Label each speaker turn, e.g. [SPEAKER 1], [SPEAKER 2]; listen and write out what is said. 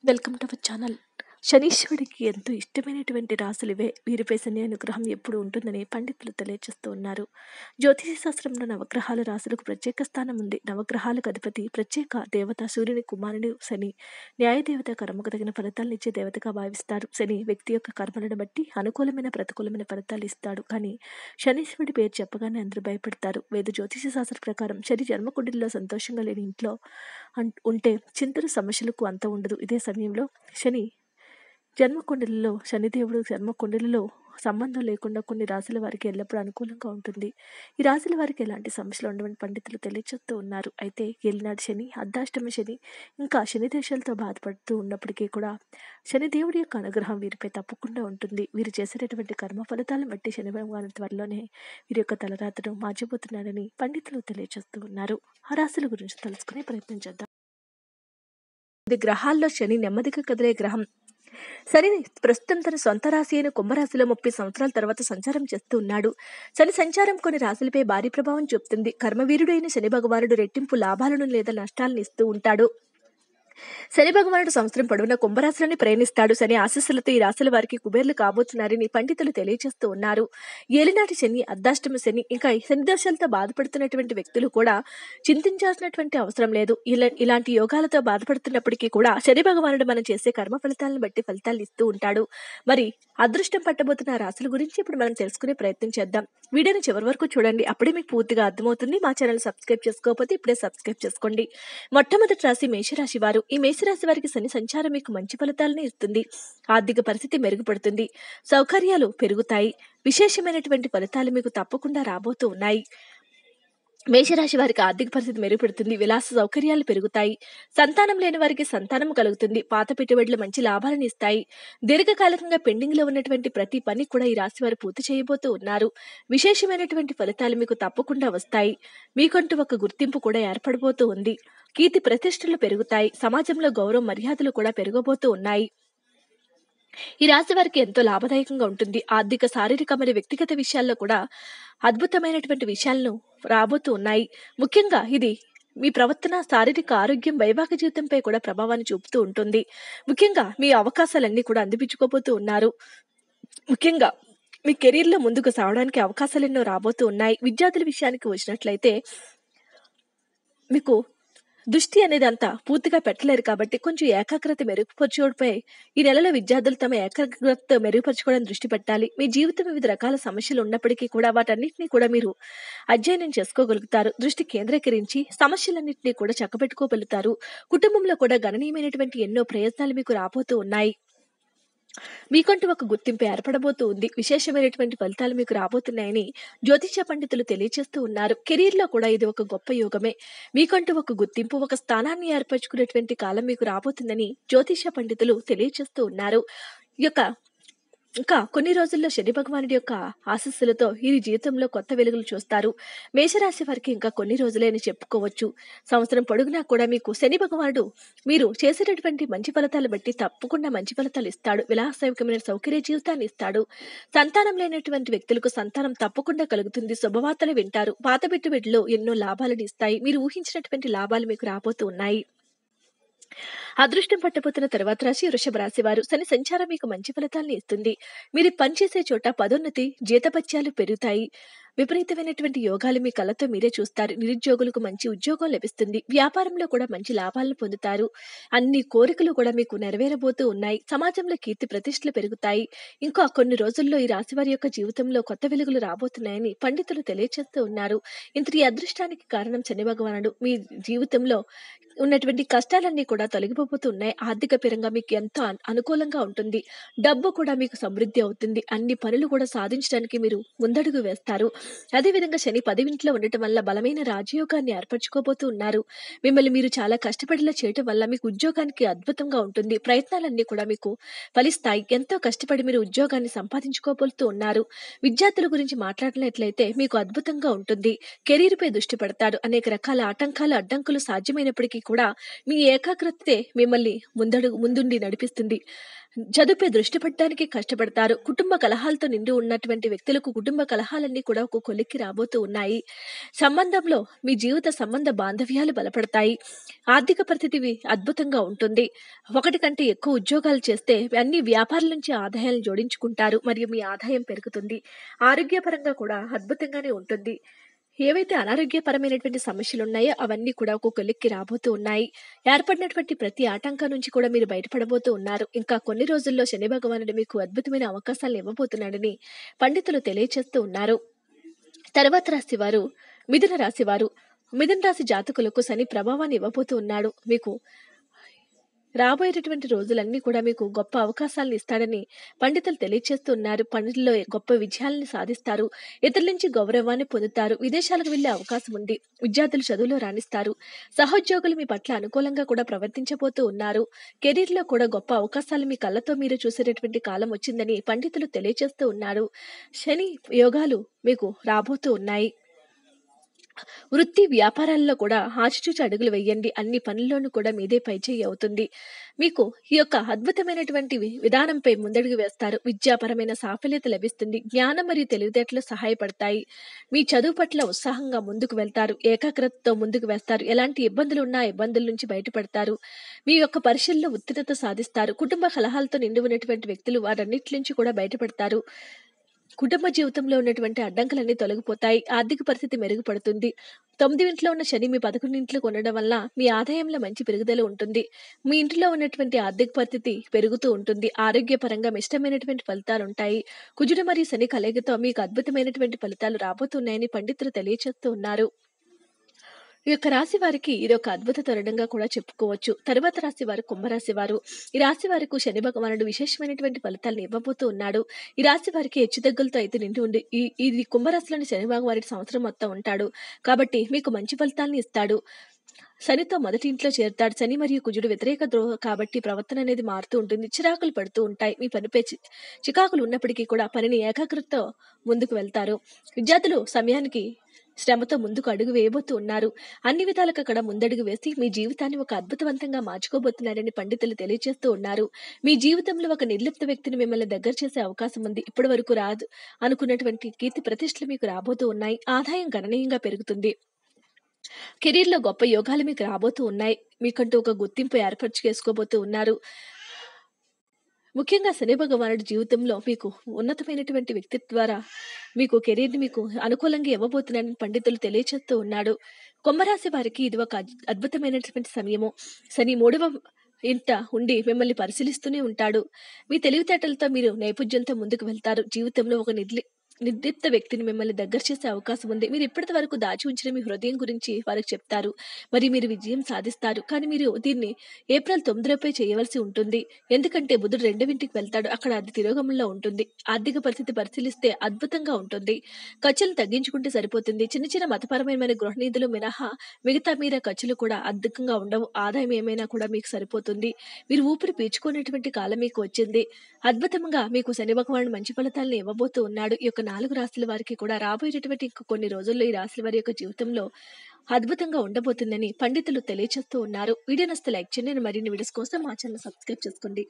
[SPEAKER 1] Welcome to our channel. శనీశ్వరుడికి ఎంతో ఇష్టమైనటువంటి రాశులివే. వీరిపై శని అనుగ్రహం ఎప్పుడు ఉంటుందని పండితులు తెలియజేస్తూ ఉన్నారు. జ్యోతిష శాస్త్రంలో నవగ్రహాల రాశులకు ప్రత్యేక స్థానం ఉంది. నవగ్రహాలకు అధిపతి ప్రత్యేక దేవత సూర్యుని కుమారుడు శని. న్యాయదేవత కర్మకు తగిన ఫలితాలను ఇచ్చే దేవతగా భావిస్తారు. శని వ్యక్తి యొక్క కర్మలను బట్టి అనుకూలమైన ప్రతికూలమైన ఫలితాలు ఇస్తాడు. కానీ శనీశ్వరుడి పేరు చెప్పగానే అందరూ భయపడతారు. వేద జ్యోతిష శాస్త్ర ప్రకారం శని జన్మకుండలిలో సంతోషంగా లేని ఇంట్లో ఉంటే చింతలు సమస్యలకు అంత ఉండదు. ఇదే సమయంలో శని శనిదేవుడు జన్మకుండలిలో సంబంధం లేకుండా కొన్ని రాశుల వారికి ఎల్లప్పుడూ అనుకూలంగా ఉంటుంది. ఈ రాశుల వారికి ఎలాంటి సమస్యలు ఉండవని పండితులు తెలియజేస్తూ ఉన్నారు. అయితే ఏలినాడు శని, అర్ధాష్టమ శని, ఇంకా శని దశలతో బాధపడుతూ ఉన్నప్పటికీ కూడా శనిదేవుడి యొక్క అనుగ్రహం వీరిపై తప్పకుండా ఉంటుంది. వీరు చేసేటటువంటి కర్మ ఫలితాలను బట్టి శని భగవానుడు త్వరలోనే వీరి యొక్క తలరాతను మార్చిపోతున్నారని పండితులు తెలియజేస్తూ ఉన్నారు. ఆ రాశుల గురించి తెలుసుకునే ప్రయత్నం చేద్దాం. గ్రహాల్లో శని నెమ్మదిగా కదిలే గ్రహం. శని ప్రస్తుతం తన సొంత రాశి అయిన కుంభరాశిలో 30 సంవత్సరాల తర్వాత సంచారం చేస్తూ ఉన్నాడు. శని సంచారం కొన్ని రాశులపై భారీ ప్రభావం చూపుతుంది. కర్మవీరుడైన శని భగవానుడు రెట్టింపు లాభాలను లేదా నష్టాలను ఇస్తూ ఉంటాడు. శని భగవానుడు సంవత్సరం పొడవునా కుంభరాశిలోని ప్రయాణిస్తాడు. శని ఆశీస్సులతో ఈ రాశుల వారికి కుబేర్లు కాబోతున్నారని పండితులు తెలియజేస్తూ ఉన్నారు. ఏలినాటి శని, అర్ధాష్టమ శని, ఇంకా శని దోషాలతో బాధపడుతున్నటువంటి వ్యక్తులు కూడా చింతించాల్సినటువంటి అవసరం లేదు. ఇలాంటి యోగాలతో బాధపడుతున్నప్పటికీ కూడా శని భగవానుడు మనం చేసే కర్మ ఫలితాలను బట్టి ఫలితాలు ఇస్తూ ఉంటాడు. మరి అదృష్టం పట్టబోతున్న రాశుల గురించి ఇప్పుడు మనం తెలుసుకునే ప్రయత్నం చేద్దాం. వీడియోని చివరి వరకు చూడండి, అప్పుడే మీకు పూర్తిగా అర్థమవుతుంది. మా ఛానల్ సబ్స్క్రైబ్ చేసుకోకపోతే ఇప్పుడే సబ్స్క్రైబ్ చేసుకోండి. మొట్టమొదటి రాశి మేషరాశి వారు. ఈ మేషరాశి వారికి శని సంచారం మీకు మంచి ఫలితాలను ఇస్తుంది. ఆర్థిక పరిస్థితి మెరుగుపడుతుంది. సౌకర్యాలు పెరుగుతాయి. విశేషమైనటువంటి ఫలితాలు మీకు తప్పకుండా రాబోతూ ఉన్నాయి. మేషరాశి వారికి ఆర్థిక పరిస్థితి మెరుగుపడుతుంది. విలాస సౌకర్యాలు పెరుగుతాయి. సంతానం లేని వారికి సంతానం కలుగుతుంది. పాత పెట్టుబడులు మంచి లాభాలను ఇస్తాయి. దీర్ఘకాలికంగా పెండింగ్ లో ఉన్నటువంటి ప్రతి పని కూడా ఈ రాశి వారు పూర్తి చేయబోతూ ఉన్నారు. విశేషమైనటువంటి ఫలితాలు మీకు తప్పకుండా వస్తాయి. మీకంటూ ఒక గుర్తింపు కూడా ఏర్పడబోతూ ఉంది. కీర్తి ప్రతిష్టలు పెరుగుతాయి. సమాజంలో గౌరవ మర్యాదలు కూడా పెరగబోతూ ఉన్నాయి. ఈ రాశి వారికి ఎంతో లాభదాయకంగా ఉంటుంది. ఆర్థిక, శారీరక మరియు వ్యక్తిగత విషయాల్లో కూడా అద్భుతమైనటువంటి విషయాలను రాబోతూ ఉన్నాయి. ముఖ్యంగా ఇది మీ ప్రవర్తన, శారీరక ఆరోగ్యం, వైవాహిక జీవితంపై కూడా ప్రభావాన్ని చూపుతూ ఉంటుంది. ముఖ్యంగా మీ అవకాశాలన్నీ కూడా అందిపించుకోబోతూ ఉన్నారు. ముఖ్యంగా మీ కెరీర్ లో ముందుకు సాగడానికి అవకాశాలు ఎన్నో రాబోతూ ఉన్నాయి. విద్యార్థుల విషయానికి వచ్చినట్లయితే మీకు దృష్టి అనేది అంతా పూర్తిగా పెట్టలేరు కాబట్టి కొంచెం ఏకాగ్రత మెరుగుపరచుకోవడంపై ఈ నెలలో విద్యార్థులు తమ ఏకాగ్రత మెరుగుపరచుకోవడానికి దృష్టి పెట్టాలి. మీ జీవితం వివిధ రకాల సమస్యలు ఉన్నప్పటికీ కూడా వాటన్నిటినీ కూడా మీరు అధ్యయనం చేసుకోగలుగుతారు. దృష్టి కేంద్రీకరించి సమస్యలన్నింటినీ కూడా చక్కబెట్టుకోగలుగుతారు. కుటుంబంలో కూడా గణనీయమైనటువంటి ఎన్నో ప్రయత్నాలు మీకు రాబోతూ ఉన్నాయి. మీకంటూ ఒక గుర్తింపు ఏర్పడబోతూ ఉంది. విశేషమైనటువంటి ఫలితాలు మీకు రాబోతున్నాయని జ్యోతిష పండితులు తెలియజేస్తూ ఉన్నారు. కెరీర్ లో కూడా ఇది ఒక గొప్ప యోగమే. మీకంటూ ఒక గుర్తింపు, ఒక స్థానాన్ని ఏర్పరచుకునేటువంటి కాలం మీకు రాబోతుందని జ్యోతిష పండితులు తెలియజేస్తూ ఉన్నారు. ఈ యొక్క ఇంకా కొన్ని రోజుల్లో శని భగవానుడి యొక్క ఆశీస్సులతో ఈ జీవితంలో కొత్త వెలుగులు చూస్తారు. మేషరాశి వారికి ఇంకా కొన్ని రోజులే అని చెప్పుకోవచ్చు. సంవత్సరం పొడుగునా కూడా మీకు శని భగవానుడు మీరు చేసేటటువంటి మంచి ఫలితాలు బట్టి తప్పకుండా మంచి ఫలితాలు ఇస్తాడు. విలాసయుక్తమైన సౌకర్య జీవితాన్ని ఇస్తాడు. సంతానం లేనటువంటి వ్యక్తులకు సంతానం తప్పకుండా కలుగుతుంది. శుభవార్తలు వింటారు. పాత పెట్టుబడులు ఎన్నో లాభాలను ఇస్తాయి. మీరు ఊహించినటువంటి లాభాలు మీకు రాబోతూ ఉన్నాయి. అదృష్టం పట్టబోతున్న తర్వాత రాశి వృషభ రాశి వారు. శని సంచారం మీకు మంచి ఫలితాలను ఇస్తుంది. మీరు పనిచేసే చోట పదోన్నతి, జీతభత్యాలు పెరుగుతాయి. విపరీతమైనటువంటి యోగాలు మీ కళ్ళతో మీరే చూస్తారు. నిరుద్యోగులకు మంచి ఉద్యోగం లభిస్తుంది. వ్యాపారంలో కూడా మంచి లాభాలను పొందుతారు. అన్ని కోరికలు కూడా మీకు నెరవేరబోతూ ఉన్నాయి. సమాజంలో కీర్తి ప్రతిష్టలు పెరుగుతాయి. ఇంకా కొన్ని రోజుల్లో ఈ రాశి వారి యొక్క జీవితంలో కొత్త వెలుగులు రాబోతున్నాయని పండితులు తెలియజేస్తూ ఉన్నారు. ఇంతటి అదృష్టానికి కారణం శని భగవానుడు. మీ జీవితంలో ఉన్నటువంటి కష్టాలన్నీ కూడా తొలగిపోతూ ఉన్నాయి. ఆర్థిక పరంగా మీకు ఎంతో అనుకూలంగా ఉంటుంది. డబ్బు కూడా మీకు సమృద్ధి అవుతుంది. అన్ని పనులు కూడా సాధించడానికి మీరు ముందడుగు వేస్తారు. అదేవిధంగా శని 10వ ఉండటం వల్ల బలమైన రాజయోగాన్ని ఏర్పరచుకోబోతూ ఉన్నారు. మిమ్మల్ని మీరు చాలా కష్టపడిలా చేయటం వల్ల మీకు ఉద్యోగానికి అద్భుతంగా ఉంటుంది. ప్రయత్నాలన్నీ కూడా మీకు ఫలిస్తాయి. ఎంతో కష్టపడి మీరు ఉద్యోగాన్ని సంపాదించుకోబోతూ ఉన్నారు. విద్యార్థుల గురించి మాట్లాడినట్లయితే మీకు అద్భుతంగా ఉంటుంది. కెరీర్ పై దృష్టి పెడతారు. అనేక రకాల ఆటంకాలు, అడ్డంకులు సాధ్యమైనప్పటికీ కూడా మీ ఏకాగ్రతే మిమ్మల్ని ముందుండి నడిపిస్తుంది. చదువుపై దృష్టి పెట్టడానికి కష్టపడతారు. కుటుంబ కలహాలతో నిండి ఉన్నటువంటి వ్యక్తులకు కుటుంబ కలహాలన్నీ కూడా ఒక కొలిక్కి రాబోతూ ఉన్నాయి. సంబంధంలో మీ జీవిత సంబంధ బాంధవ్యాలు బలపడతాయి. ఆర్థిక పరిస్థితి అద్భుతంగా ఉంటుంది. ఒకటి కంటే ఎక్కువ ఉద్యోగాలు చేస్తే అన్ని వ్యాపారాల నుంచి ఆదాయాలను జోడించుకుంటారు మరియు మీ ఆదాయం పెరుగుతుంది. ఆరోగ్యపరంగా కూడా అద్భుతంగానే ఉంటుంది. ఏవైతే అనారోగ్యపరమైనటువంటి సమస్యలున్నాయో అవన్నీ కూడా ఒక కొలిక్కి రాబోతూ ఉన్నాయి. ఏర్పడినటువంటి ప్రతి ఆటంకం నుంచి కూడా మీరు బయటపడబోతూ ఉన్నారు. ఇంకా కొన్ని రోజుల్లో శని భగవానుడు మీకు అద్భుతమైన అవకాశాలను ఇవ్వబోతున్నాడని పండితులు తెలియచేస్తూ ఉన్నారు. తర్వాత రాశివారు మిథున రాశివారు. మిథున రాశి జాతకులకు శని ప్రభావాన్ని ఇవ్వబోతూ ఉన్నాడు. మీకు రాబోయేటటువంటి రోజులన్నీ కూడా మీకు గొప్ప అవకాశాలను ఇస్తాడని పండితులు తెలియచేస్తూ ఉన్నారు. పనుల్లో గొప్ప విజయాలను సాధిస్తారు. ఇతరుల నుంచి గౌరవాన్ని పొందుతారు. విదేశాలకు వెళ్లే అవకాశం ఉంది. విద్యార్థులు చదువులో రాణిస్తారు. సహోద్యోగులు మీ పట్ల అనుకూలంగా కూడా ప్రవర్తించబోతూ ఉన్నారు. కెరీర్ లో కూడా గొప్ప అవకాశాలు మీ కళ్ళతో మీరు చూసేటటువంటి కాలం వచ్చిందని పండితులు తెలియచేస్తూ ఉన్నారు. శని యోగాలు మీకు రాబోతూ ఉన్నాయి. వృత్తి వ్యాపారాల్లో కూడా ఆచితూచి అడుగులు వేయండి. అన్ని పనుల్లోనూ కూడా మీదే పైచేయి అవుతుంది. మీకు ఈ యొక్క అద్భుతమైనటువంటి విధానంపై ముందడుగు వేస్తారు. విద్యాపరమైన సాఫల్యత లభిస్తుంది. జ్ఞానం మరియు తెలివితేటలు సహాయపడతాయి. మీ చదువు పట్ల ఉత్సాహంగా ముందుకు వెళ్తారు. ఏకాగ్రతతో ముందుకు వేస్తారు. ఎలాంటి ఇబ్బందులు ఉన్నా ఇబ్బందుల నుంచి బయటపడతారు. మీ యొక్క పరీక్షల్లో ఉత్తీర్ణత సాధిస్తారు. కుటుంబ కలహాలతో నిండి ఉన్నటువంటి వ్యక్తులు వారన్నిటి నుంచి కూడా బయటపడతారు. కుటుంబ జీవితంలో ఉన్నటువంటి అడ్డంకులన్నీ తొలగిపోతాయి. ఆర్థిక పరిస్థితి మెరుగుపడుతుంది. 9 ఇంట్లో ఉన్న శని మీ 11 ఇంట్లోకి ఉండడం వల్ల మీ ఆదాయంలో మంచి పెరుగుదల ఉంటుంది. మీ ఇంటిలో ఉన్నటువంటి ఆర్థిక పరిస్థితి పెరుగుతూ ఉంటుంది. ఆరోగ్యపరంగా ఇష్టమైనటువంటి ఫలితాలు ఉంటాయి. కుజుడు మరియు శని కలయికతో మీకు అద్భుతమైనటువంటి ఫలితాలు రాబోతున్నాయని పండితులు తెలియచేస్తూ ఉన్నారు. ఈ యొక్క రాశి వారికి ఇది ఒక అద్భుత తరుణంగా కూడా చెప్పుకోవచ్చు. తరువాత రాశి వారు కుంభరాశి వారు. ఈ రాశి వారికి శని భగవానుడు విశేషమైనటువంటి ఫలితాలను ఇవ్వబోతూ ఉన్నాడు. ఈ రాశి వారికి హెచ్చుతగ్గులతో అయితే నిండి ఉండి ఇది కుంభరాశిలోని శని భగవానుడి సంవత్సరం మొత్తం ఉంటాడు. కాబట్టి మీకు మంచి ఫలితాలను ఇస్తాడు. శనితో మొదటి ఇంట్లో చేరుతాడు. శని మరియు కుజుడు వ్యతిరేక ద్రోహ కాబట్టి ప్రవర్తన అనేది మారుతూ ఉంటుంది. చిరాకులు పడుతూ ఉంటాయి. మీ పనిపై చికాకులు ఉన్నప్పటికీ కూడా పనిని ఏకాగ్రతతో ముందుకు వెళ్తారు. విద్యార్థులు సమయానికి శ్రమతో ముందుకు అడుగు వేయబోతూ ఉన్నారు. అన్ని విధాలకు అక్కడ ముందడుగు వేసి మీ జీవితాన్ని ఒక అద్భుతవంతంగా మార్చుకోబోతున్నారని పండితులు తెలియజేస్తూ ఉన్నారు. మీ జీవితంలో ఒక నిర్లిప్త వ్యక్తిని మిమ్మల్ని దగ్గర చేసే అవకాశం ఉంది. ఇప్పటి వరకు రాదు అనుకున్నటువంటి కీర్తి ప్రతిష్టలు మీకు రాబోతూ ఉన్నాయి. ఆదాయం గణనీయంగా పెరుగుతుంది. కెరీర్ లో గొప్ప యోగాలు మీకు రాబోతూ ఉన్నాయి. మీకంటూ ఒక గుర్తింపు ఏర్పరచుకోబోతూ ఉన్నారు. ముఖ్యంగా శని భగవానుడి జీవితంలో మీకు ఉన్నతమైనటువంటి వ్యక్తి ద్వారా మీకు కెరీర్ని మీకు అనుకూలంగా ఇవ్వబోతున్నాడని పండితులు తెలియచేస్తూ ఉన్నాడు. కుంభరాశి వారికి ఇది ఒక అద్భుతమైనటువంటి సమయము. శని 3వ ఇంట ఉండి మిమ్మల్ని పరిశీలిస్తూనే ఉంటాడు. మీ తెలివితేటలతో మీరు నైపుణ్యంతో ముందుకు వెళ్తారు. జీవితంలో ఒక నిర్లిప్త వ్యక్తిని మిమ్మల్ని దగ్గర చేసే అవకాశం ఉంది. మీరు ఇప్పటి వరకు దాచి ఉంచిన మీ హృదయం గురించి వారికి చెప్తారు. మరి మీరు విజయం సాధిస్తారు. కానీ మీరు దీన్ని ఏప్రిల్ 9 చేయవలసి ఉంటుంది. ఎందుకంటే బుధుడు 2వ ఇంటికి వెళ్తాడు. అక్కడ అది తిరోగమనంలో ఉంటుంది. ఆర్థిక పరిస్థితి పరిశీలిస్తే అద్భుతంగా ఉంటుంది. ఖర్చులు తగ్గించుకుంటే సరిపోతుంది. చిన్న చిన్న మతపరమైన గృహ నిధులు మినహా మిగతా మీర ఖర్చులు కూడా అధికంగా ఉండవు. ఆదాయం ఏమైనా కూడా మీకు సరిపోతుంది. మీరు ఊపిరి పీల్చుకునేటువంటి కాలం మీకు వచ్చింది. అద్భుతంగా మీకు శని భగవానుడు మంచి ఫలితాలను ఇవ్వబోతూ ఉన్నాడు. ఈ యొక్క 4 రాశుల వారికి కూడా రాబోయేటటువంటి కొన్ని రోజుల్లో ఈ రాశుల వారి యొక్క జీవితంలో అద్భుతంగా ఉండబోతుందని పండితులు తెలియచేస్తూ ఉన్నారు. వీడియో నచ్చితే లైక్ చేయండి. మరిన్ని వీడియోస్ కోసం మా ఛానల్ సబ్స్క్రైబ్ చేసుకోండి.